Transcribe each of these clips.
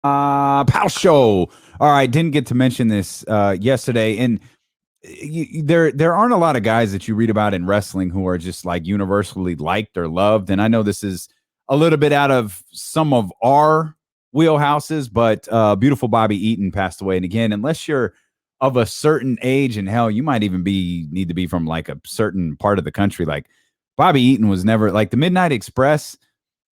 Pow show. All right, didn't get to mention this yesterday, and there aren't a lot of guys that you read about in wrestling who are just like universally liked or loved. And I know this is a little bit out of some of our wheelhouses, but beautiful Bobby Eaton passed away. And again, unless you're of a certain age, and hell, you might even need to be from like a certain part of the country. Like Bobby Eaton was never like the Midnight Express.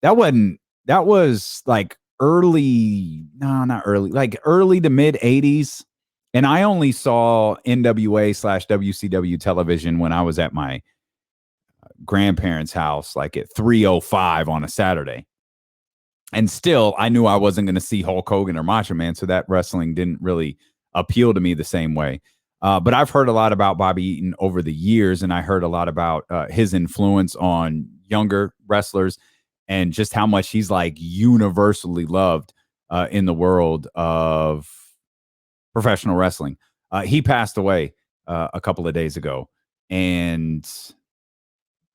That was like early, no, not early, like early to mid 80s. And I only saw NWA/WCW television when I was at my grandparents' house, like at 3:05 on a Saturday. And still, I knew I wasn't going to see Hulk Hogan or Macho Man, so that wrestling didn't really appeal to me the same way. But I've heard a lot about Bobby Eaton over the years, and I heard a lot about his influence on younger wrestlers and just how much he's like universally loved in the world of professional wrestling. He passed away a couple of days ago, and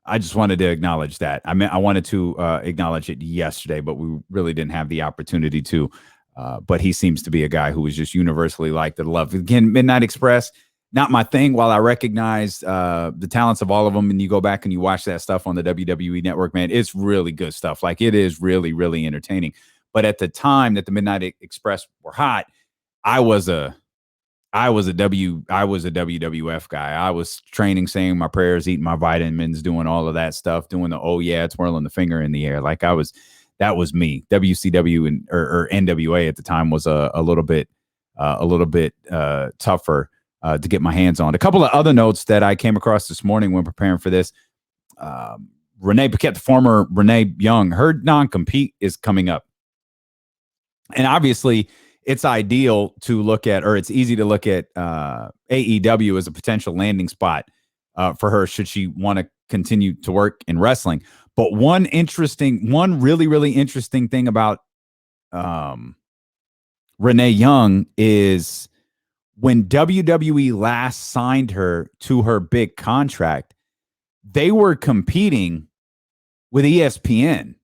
I just wanted to acknowledge that. I mean, I wanted to acknowledge it yesterday, but we really didn't have the opportunity to. But he seems to be a guy who was just universally liked and loved. Again, Midnight Express, not my thing. While I recognize the talents of all of them, and you go back and you watch that stuff on the WWE Network, man, it's really good stuff. Like it is really, really entertaining. But at the time that the Midnight Express were hot, I was a WWF guy. I was training, saying my prayers, eating my vitamins, doing all of that stuff, doing the oh yeah, twirling the finger in the air. Like that was me. WCW or NWA at the time was a little bit tougher to get my hands on. A couple of other notes that I came across this morning when preparing for this. Renee Paquette, the former Renee Young, her non-compete is coming up. And obviously it's ideal to look at, or it's easy to look at AEW as a potential landing spot for her should she want to continue to work in wrestling. But one really, really interesting thing about Renee Young is when WWE last signed her to her big contract, they were competing with ESPN.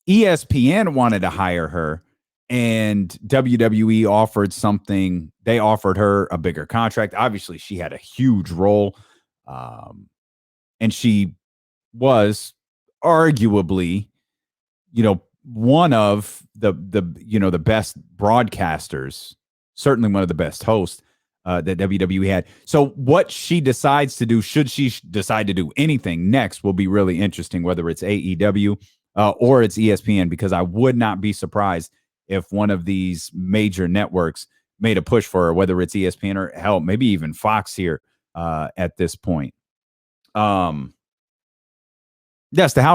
ESPN wanted to hire her, and WWE offered something. They offered her a bigger contract. Obviously, she had a huge role, and she was arguably, one of the best broadcasters, certainly one of the best hosts that WWE had. So what she decides to do, should she decide to do anything next, will be really interesting, whether it's AEW or it's ESPN, because I would not be surprised if one of these major networks made a push for her, whether it's ESPN or hell, maybe even Fox here at this point. Yes, the house